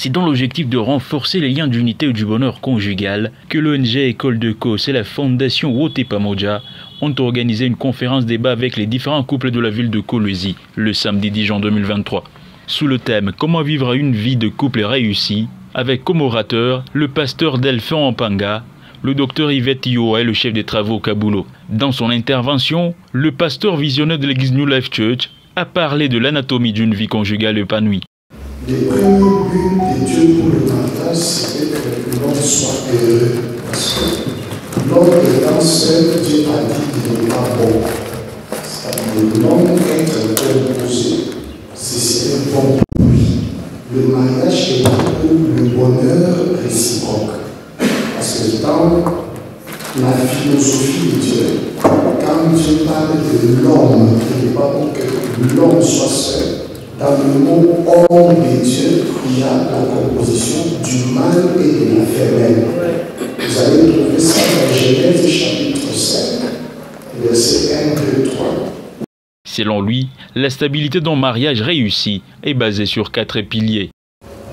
C'est dans l'objectif de renforcer les liens d'unité et du bonheur conjugal que l'ONG École de Kos et la Fondation Wote Pamoja ont organisé une conférence débat avec les différents couples de la ville de Kolwezi le samedi 10 juin 2023. Sous le thème « Comment vivre une vie de couple réussie ?» avec comme orateur le pasteur Delphin Ampanga, le docteur Yvette Ioa et le chef des travaux Kabulo. Dans son intervention, le pasteur visionnaire de l'église New Life Church a parlé de l'anatomie d'une vie conjugale épanouie. Le premier but de Dieu pour le mariage, c'était que l'homme soit heureux. Parce que l'homme étant seul, Dieu a dit qu'il n'est pas bon. C'est-à-dire l'homme être composé, ce serait bon pour lui. Le mariage est pour le bonheur réciproque. Parce que dans la philosophie de Dieu, quand Dieu parle de l'homme, il n'est pas bon que l'homme soit seul. Dans le mot homme de Dieu, il y a la composition du mâle et de la femelle. Vous allez trouver ça dans Genèse chapitre 5, versets 1, 2, 3. Selon lui, la stabilité d'un mariage réussi est basée sur 4 piliers.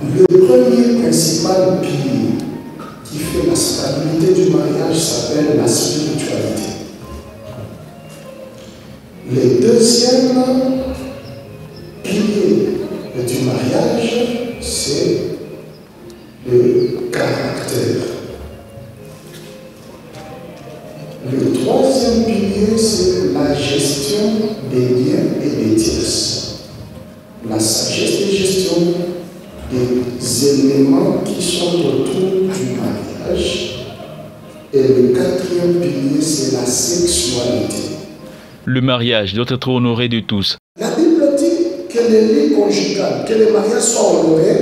Le premier principal pilier qui fait la stabilité du mariage s'appelle la spiritualité. Le deuxième pilier du mariage, c'est le caractère. Le troisième pilier, c'est la gestion des biens et des tierces. La sagesse de gestion des éléments qui sont autour du mariage. Et le quatrième pilier, c'est la sexualité. Le mariage doit être honoré de tous. La Bible dit que le lit conjugal, que le mariage soit honoré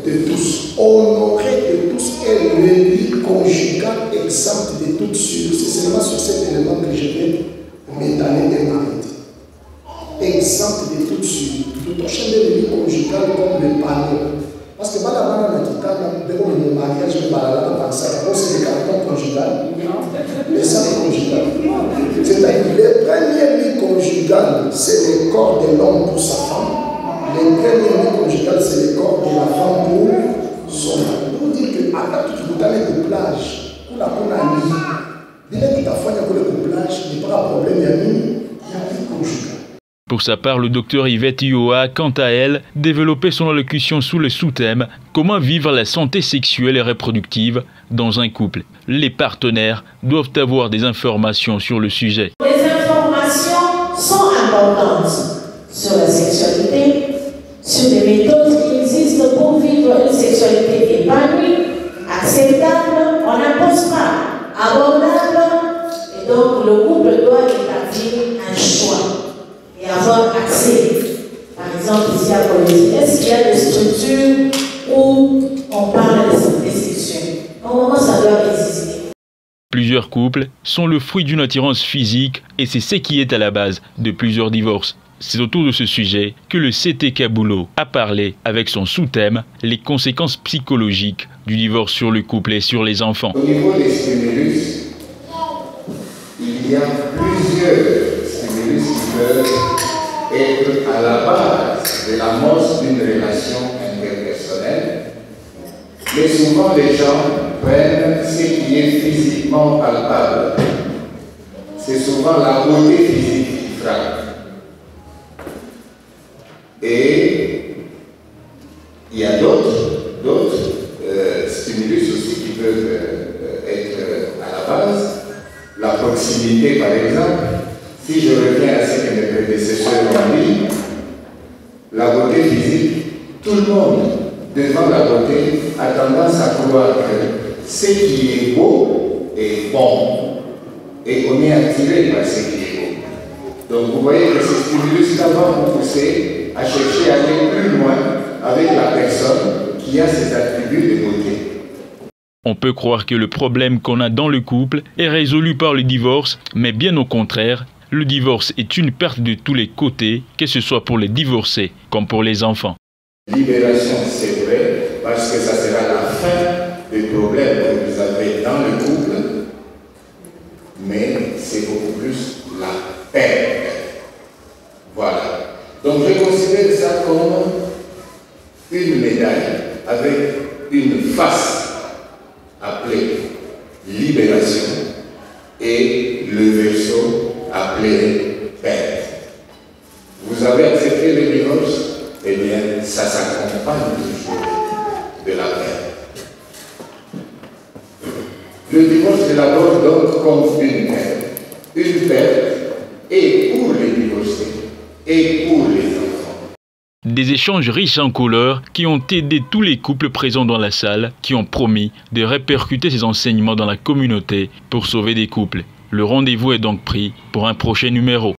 de tous. Honoré de tous et le lit conjugal exempt de toute sûreté. C'est seulement sur cet élément que je vais m'étaler et m'arrêter. Exempt de toute sûreté. Tout enchaîner le lit conjugal comme le panneau. Parce que malheureusement, le mariage, c'est le carton conjugal. Le sang conjugal. C'est-à-dire le premier lit conjugal, c'est le corps de l'homme pour sa femme. Le premier lit conjugal, c'est le corps de la femme pour son mari. Pour dire que à tout vous avez des plages, pour la bonne amie, dès que tu as fait pour le couplage, il n'y a pas de problème, il y a un lit conjugal. Pour sa part, le docteur Yvette Ioa, quant à elle, développait son allocution sous le sous-thème « Comment vivre la santé sexuelle et reproductive dans un couple ?» Les partenaires doivent avoir des informations sur le sujet. Les informations sont importantes sur la sexualité, sur les méthodes qui existent pour vivre une sexualité épanouie, acceptable, on n'impose pas, abordable, et donc le couple doit établir un choix et avoir accès. Par exemple, ici à Kolwezi, est-ce qu'il y a des structures où on parle de santé sexuelle? Au moment, ça doit exister. Plusieurs couples sont le fruit d'une attirance physique et c'est ce qui est à la base de plusieurs divorces. C'est autour de ce sujet que le CT Kabulo a parlé avec son sous-thème « Les conséquences psychologiques du divorce sur le couple et sur les enfants ». Au niveau des stimulus, il y a plusieurs stimulus qui peuvent être à la base de l'amorce d'une relation interpersonnelle. Mais souvent, les gens prennent ce qui est physiquement palpable. C'est souvent la beauté physique qui frappe. Et il y a d'autres stimulus aussi qui peuvent être à la base. La proximité, par exemple. Si je reviens à ce que mes prédécesseurs ont dit, la beauté physique, tout le monde, devant la beauté, a tendance à croire que ce qui est beau est bon. Et on est attiré par ce qui est beau. Donc vous voyez que ces stimulus-là vont vous pousser à chercher à aller plus loin avec la personne qui a ses attributs de beauté. On peut croire que le problème qu'on a dans le couple est résolu par le divorce, mais bien au contraire, le divorce est une perte de tous les côtés, que ce soit pour les divorcés comme pour les enfants. Libération, c'est vrai, parce que ça sera la fin des problèmes que vous avez dans le couple, mais c'est beaucoup plus la paix. Voilà. Donc je considère ça comme une médaille avec une face appelée libération et le verso appelé perte. Vous avez accepté le divorce, eh bien, ça s'accompagne toujours de la perte. Le divorce est d'abord donc comme une perte et pour les divorcés et pour les enfants. Des échanges riches en couleurs qui ont aidé tous les couples présents dans la salle, qui ont promis de répercuter ces enseignements dans la communauté pour sauver des couples. Le rendez-vous est donc pris pour un prochain numéro.